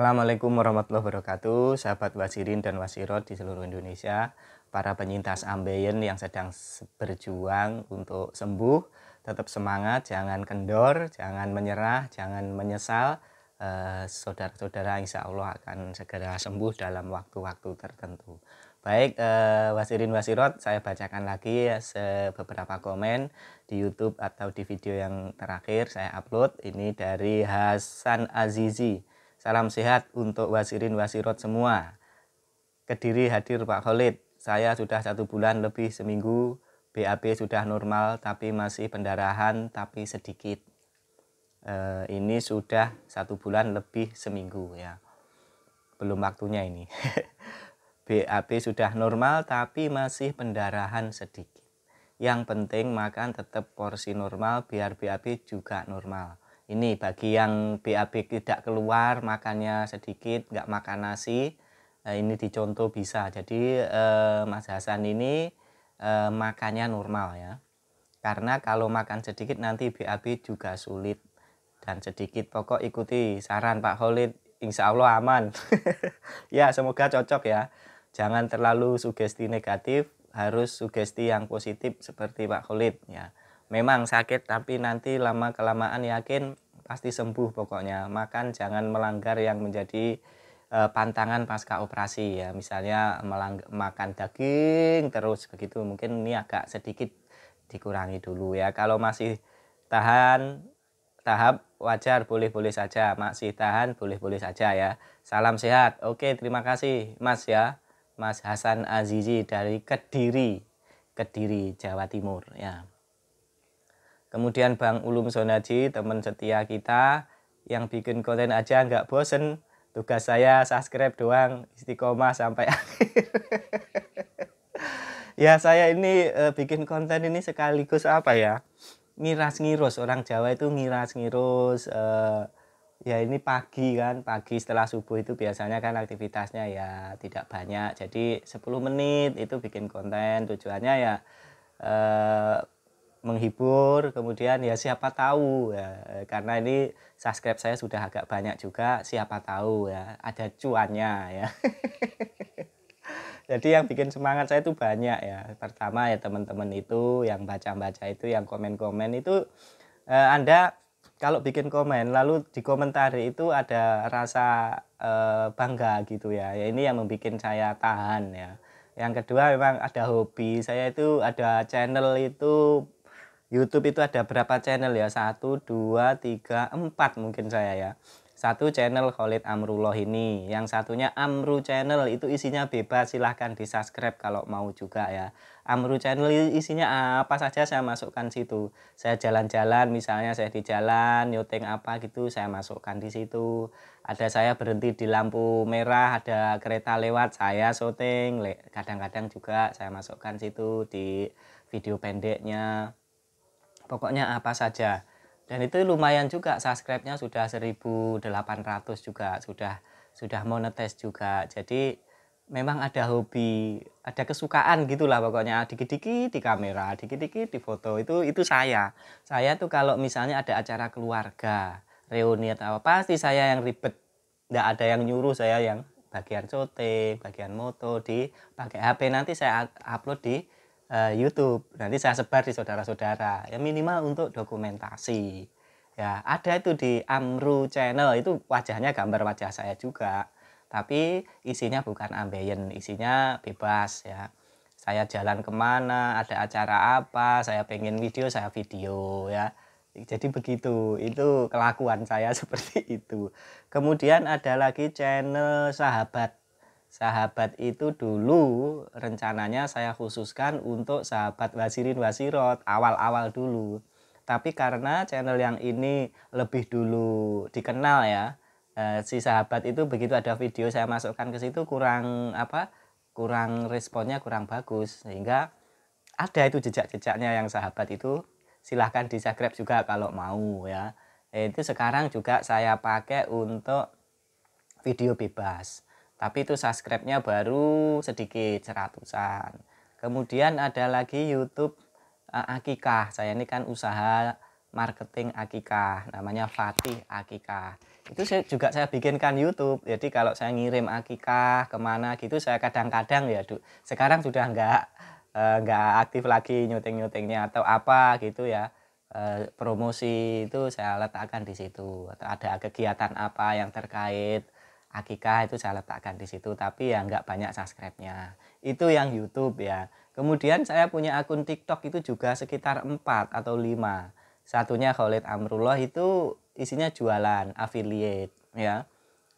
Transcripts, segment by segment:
Assalamualaikum warahmatullahi wabarakatuh, sahabat wasirin dan wasirot di seluruh Indonesia, para penyintas ambeien yang sedang berjuang untuk sembuh, tetap semangat, jangan kendor, jangan menyerah, jangan menyesal. Saudara-saudara insya Allah akan segera sembuh dalam waktu-waktu tertentu. Baik, wasirin wasirot, saya bacakan lagi beberapa komen di YouTube atau di video yang terakhir saya upload. Ini dari Hasan Azizi. Salam sehat untuk wasirin wasirot semua. Kediri hadir Pak Khalid. Saya sudah 1 bulan lebih seminggu. BAB sudah normal tapi masih pendarahan tapi sedikit. Ini sudah 1 bulan lebih seminggu ya. Belum waktunya ini. BAB sudah normal tapi masih pendarahan sedikit. Yang penting makan tetap porsi normal biar BAB juga normal. Ini bagi yang BAB tidak keluar, makannya sedikit, nggak makan nasi, ini dicontoh bisa. Jadi Mas Hasan ini makannya normal ya. Karena kalau makan sedikit nanti BAB juga sulit dan sedikit. Pokok ikuti saran Pak Khalid, insya Allah aman. Ya semoga cocok ya. Jangan terlalu sugesti negatif, harus sugesti yang positif seperti Pak Khalid ya. Memang sakit tapi nanti lama-kelamaan yakin pasti sembuh pokoknya. Makan jangan melanggar yang menjadi pantangan pasca operasi ya. Misalnya makan daging terus begitu, mungkin ini agak sedikit dikurangi dulu ya. Kalau masih tahan tahap wajar boleh-boleh saja, masih tahan boleh-boleh saja ya. Salam sehat. Oke, terima kasih Mas ya. Mas Hasan Azizi dari Kediri, Jawa Timur ya. Kemudian Bang Ulum Sonaji, teman setia kita yang bikin konten aja nggak bosen. Tugas saya subscribe doang, istiqomah sampai akhir. Ya saya ini bikin konten ini sekaligus apa ya? Ngiras-ngirus, orang Jawa itu ngiras-ngirus. Ya ini pagi kan, pagi setelah subuh itu biasanya kan aktivitasnya ya tidak banyak. Jadi 10 menit itu bikin konten, tujuannya ya menghibur, kemudian ya siapa tahu ya, karena ini subscribe saya sudah agak banyak juga, siapa tahu ya ada cuannya ya. Jadi yang bikin semangat saya itu banyak ya. Pertama ya teman-teman itu yang baca-baca itu, yang komen-komen itu, Anda kalau bikin komen lalu dikomentari itu ada rasa bangga gitu ya. Ya ini yang membuat saya tahan ya. Yang kedua memang ada hobi. Saya itu ada channel itu YouTube itu ada berapa channel ya? 1, 2, 3, 4 mungkin saya ya. Satu channel Khalid Amrullah ini, yang satunya Amru Channel, itu isinya bebas, silahkan di subscribe kalau mau juga ya. Amru Channel isinya apa saja saya masukkan situ. Saya jalan-jalan, misalnya saya di jalan nyuting apa gitu, saya masukkan di situ. Ada saya berhenti di lampu merah, ada kereta lewat, saya syuting. Kadang-kadang juga saya masukkan situ di video pendeknya. Pokoknya apa saja. Dan itu lumayan juga, subscribe-nya sudah 1.800 juga, sudah monetis juga. Jadi memang ada hobi, ada kesukaan gitulah pokoknya, dikit-dikit di kamera, dikit-dikit di foto. Itu saya. Saya tuh kalau misalnya ada acara keluarga, reuni atau apa, pasti saya yang ribet. Nggak ada yang nyuruh, saya yang bagian syuting, bagian moto di pakai HP, nanti saya upload di YouTube, nanti saya sebar di saudara-saudara ya, minimal untuk dokumentasi ya. Ada itu di Amru Channel, itu wajahnya gambar wajah saya juga, tapi isinya bukan ambeien, isinya bebas ya. Saya jalan kemana, ada acara apa, saya pengen video, saya video ya. Jadi begitu, itu kelakuan saya seperti itu. Kemudian ada lagi channel Sahabat itu dulu rencananya saya khususkan untuk sahabat wasirin wasirot awal-awal dulu. Tapi karena channel yang ini lebih dulu dikenal ya, si sahabat itu begitu ada video saya masukkan ke situ kurang kurang responnya kurang bagus, sehingga ada itu jejak-jejaknya yang sahabat itu, silahkan di subscribe juga kalau mau ya. Itu sekarang juga saya pakai untuk video bebas. Tapi itu subscribe-nya baru sedikit, seratusan. Kemudian ada lagi YouTube Akikah. Saya ini kan usaha marketing akikah, namanya Fatih Akikah. itu saya bikinkan YouTube. Jadi kalau saya ngirim akikah kemana gitu, saya kadang-kadang ya sekarang sudah nggak aktif lagi nyuting-nyutingnya atau apa gitu ya. Promosi itu saya letakkan di situ, atau ada kegiatan apa yang terkait akikah itu saya letakkan di situ, tapi ya nggak banyak subscribe-nya. Itu yang YouTube ya. Kemudian saya punya akun TikTok itu juga sekitar 4 atau 5. Satunya Khalid Amrullah, itu isinya jualan affiliate ya.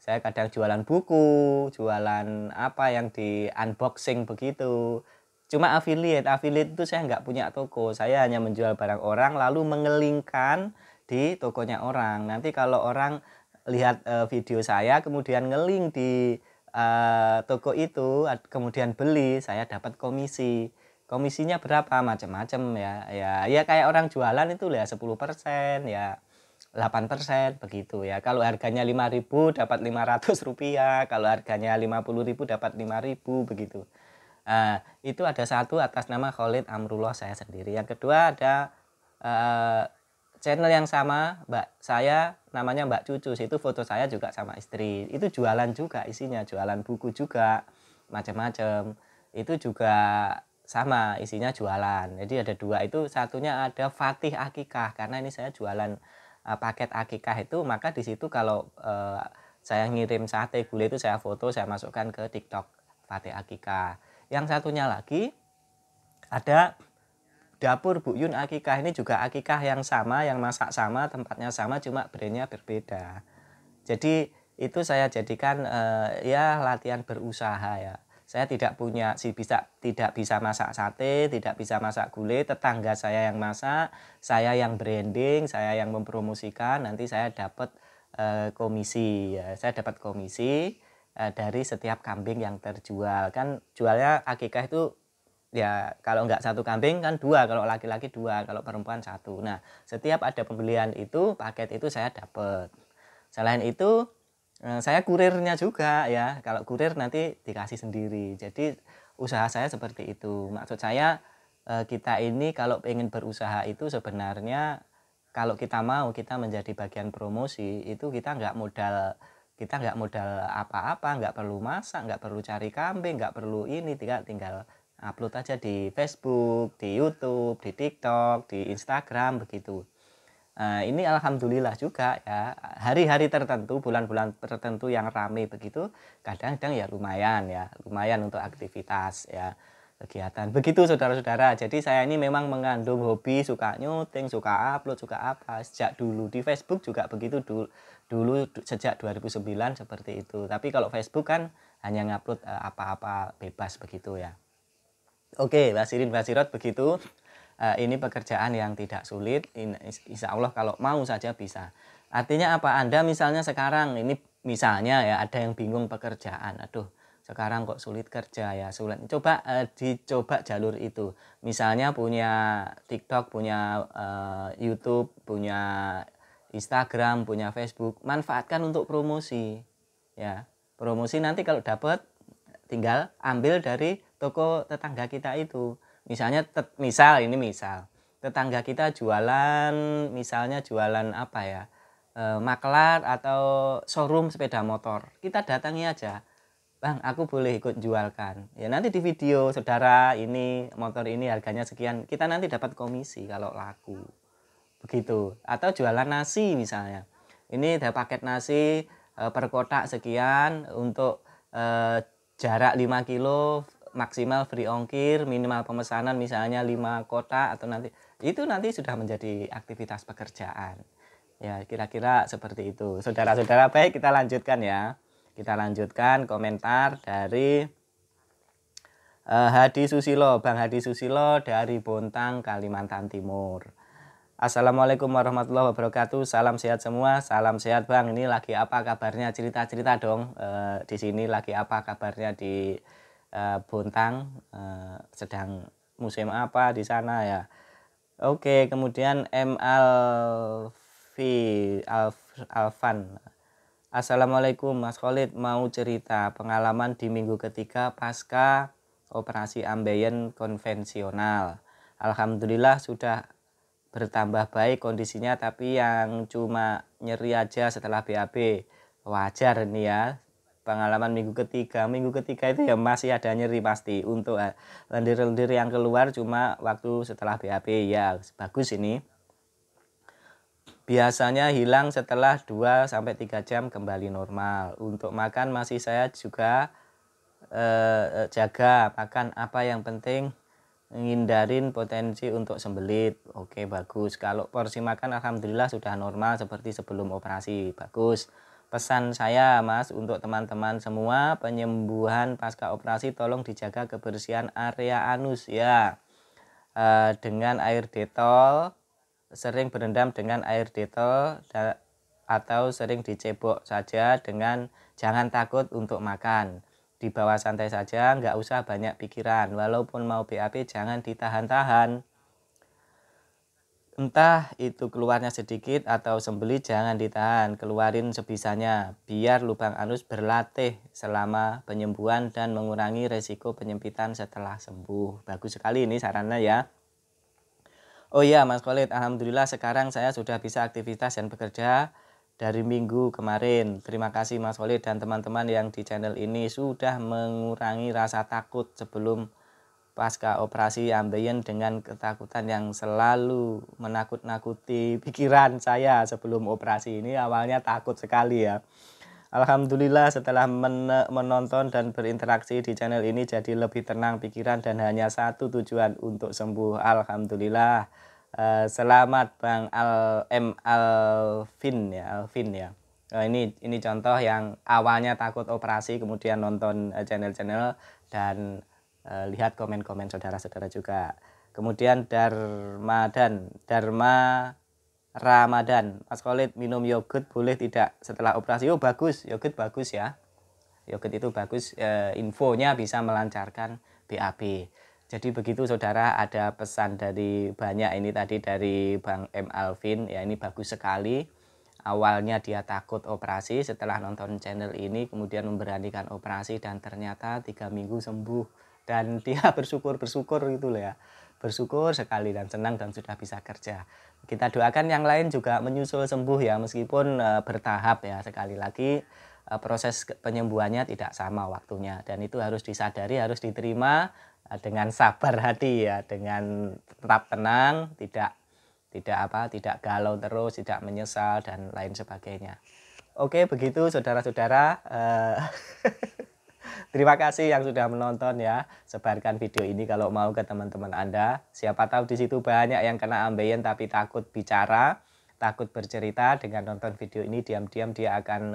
Saya kadang jualan buku, jualan apa yang di unboxing begitu. Cuma affiliate itu saya nggak punya toko, saya hanya menjual barang orang lalu mengelingkan di tokonya orang. Nanti kalau orang lihat video saya kemudian ngeling di toko itu, kemudian beli, saya dapat komisi. Komisinya berapa? Macam-macam ya. Ya kayak orang jualan itu ya 10% ya 8% begitu ya. Kalau harganya 5.000 dapat Rp500, kalau harganya 50.000 dapat 5.000 begitu. Itu ada satu atas nama Khalid Amrullah saya sendiri. Yang kedua ada channel yang sama saya namanya Mbak Cucus, itu foto saya juga sama istri. Itu jualan juga isinya, jualan buku juga, macam-macam. Itu juga sama isinya jualan. Jadi ada 2 itu, satunya ada Fatih Akikah karena ini saya jualan paket akikah itu, maka di situ kalau saya ngirim sate gulai itu saya foto, saya masukkan ke TikTok Fatih Akikah. Yang satunya lagi ada Dapur Bu Yun Akikah, ini juga akikah yang sama, yang masak sama, tempatnya sama, cuma brandnya berbeda. Jadi itu saya jadikan ya latihan berusaha ya. Saya tidak bisa masak sate, tidak bisa masak gulai, tetangga saya yang masak, saya yang branding, saya yang mempromosikan, nanti saya dapat komisi ya. Saya dapat komisi dari setiap kambing yang terjual. Kan jualnya akikah itu ya kalau nggak 1 kambing kan 2, kalau laki-laki 2, kalau perempuan 1. Nah, setiap ada pembelian itu, paket itu saya dapat. Selain itu saya kurirnya juga ya. Kalau kurir nanti dikasih sendiri. Jadi usaha saya seperti itu. Maksud saya kita ini kalau pengen berusaha itu sebenarnya kalau kita mau kita menjadi bagian promosi itu kita nggak modal apa-apa, nggak perlu masak, nggak perlu cari kambing, nggak perlu ini, tinggal upload aja di Facebook, di YouTube, di TikTok, di Instagram begitu. Ini alhamdulillah juga ya, hari-hari tertentu, bulan-bulan tertentu yang ramai begitu, kadang-kadang ya lumayan untuk aktivitas ya, kegiatan. Begitu saudara-saudara, jadi saya ini memang mengandung hobi, suka nyuting, suka upload, suka apa, sejak dulu. Di Facebook juga begitu dulu sejak 2009 seperti itu. Tapi kalau Facebook kan hanya ngupload apa-apa bebas begitu ya. Oke, Basirin Basirot begitu. Ini pekerjaan yang tidak sulit, insya Allah kalau mau saja bisa. Artinya apa? Anda misalnya sekarang ini misalnya ya ada yang bingung pekerjaan, aduh sekarang kok sulit kerja ya, sulit. Coba dicoba jalur itu. Misalnya punya TikTok, punya YouTube, punya Instagram, punya Facebook, manfaatkan untuk promosi. Ya, promosi nanti kalau dapat tinggal ambil dari toko tetangga kita itu. Misalnya misal tetangga kita jualan, misalnya jualan apa ya, maklar atau showroom sepeda motor, kita datangi aja, Bang aku boleh ikut jualkan ya, nanti di video saudara ini motor ini harganya sekian, kita nanti dapat komisi kalau laku begitu. Atau jualan nasi misalnya, ini ada paket nasi per kotak sekian untuk jarak 5 kilo maksimal free ongkir, minimal pemesanan misalnya 5 kotak, atau nanti sudah menjadi aktivitas pekerjaan ya, kira-kira seperti itu saudara-saudara. Baik, kita lanjutkan ya, kita lanjutkan komentar dari Hadi Susilo, Bang Hadi Susilo dari Bontang, Kalimantan Timur. Assalamualaikum warahmatullahi wabarakatuh. Salam sehat semua. Salam sehat Bang. Ini lagi apa kabarnya? Cerita-cerita dong. Di sini lagi apa kabarnya di Bontang? Sedang musim apa di sana ya? Oke. Kemudian Alfan. Assalamualaikum Mas Khalid. Mau cerita pengalaman di minggu ketiga pasca operasi ambeien konvensional. Alhamdulillah sudah bertambah baik kondisinya, tapi yang cuma nyeri aja setelah BAB. Wajar ini ya. Pengalaman minggu ketiga itu ya masih ada nyeri pasti. Untuk lendir-lendir yang keluar cuma waktu setelah BAB ya bagus ini. Biasanya hilang setelah 2-3 jam kembali normal. Untuk makan masih saya juga jaga makan apa yang penting, ngindarin potensi untuk sembelit. Oke, bagus. Kalau porsi makan alhamdulillah sudah normal seperti sebelum operasi. Bagus. Pesan saya Mas untuk teman-teman semua, penyembuhan pasca operasi tolong dijaga kebersihan area anus ya. Dengan air Detol, sering berendam dengan air Detol atau sering dicebok saja, dengan jangan takut untuk makan. Dibawa santai saja, nggak usah banyak pikiran. Walaupun mau BAB jangan ditahan-tahan. Entah itu keluarnya sedikit atau sembelit jangan ditahan, keluarin sebisanya. Biar lubang anus berlatih selama penyembuhan dan mengurangi resiko penyempitan setelah sembuh. Bagus sekali ini sarannya ya. Oh iya Mas Khalid, alhamdulillah sekarang saya sudah bisa aktivitas dan bekerja dari minggu kemarin. Terima kasih Mas Khalid dan teman-teman yang di channel ini sudah mengurangi rasa takut sebelum pasca operasi ambeien dengan ketakutan yang selalu menakut-nakuti pikiran saya sebelum operasi ini. Awalnya takut sekali ya. Alhamdulillah setelah menonton dan berinteraksi di channel ini jadi lebih tenang pikiran dan hanya satu tujuan untuk sembuh. Alhamdulillah. Selamat Bang Alvin ya. Ini contoh yang awalnya takut operasi kemudian nonton channel-channel dan lihat komen-komen saudara-saudara juga. Kemudian Dharma Ramadan, Mas Khalid minum yogurt boleh tidak setelah operasi? Oh bagus, yogurt bagus ya. Yogurt itu bagus, infonya bisa melancarkan BAB. Jadi begitu saudara, ada pesan dari banyak ini tadi dari Bang M. Alvin, ya ini bagus sekali. Awalnya dia takut operasi, setelah nonton channel ini kemudian memberanikan operasi dan ternyata 3 minggu sembuh. Dan dia bersyukur gitu loh ya. Bersyukur sekali dan senang dan sudah bisa kerja. Kita doakan yang lain juga menyusul sembuh ya, meskipun bertahap ya. Sekali lagi proses penyembuhannya tidak sama waktunya dan itu harus disadari, harus diterima dengan sabar hati ya, dengan tetap tenang, tidak galau terus, tidak menyesal dan lain sebagainya. Oke, begitu saudara-saudara. Terima kasih yang sudah menonton ya. Sebarkan video ini kalau mau ke teman-teman Anda. Siapa tahu di situ banyak yang kena ambeien tapi takut bicara, takut bercerita. Dengan nonton video ini diam-diam dia akan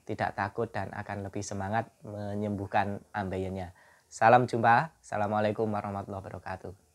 tidak takut dan akan lebih semangat menyembuhkan ambeiennya. Salam jumpa. Assalamualaikum warahmatullahi wabarakatuh.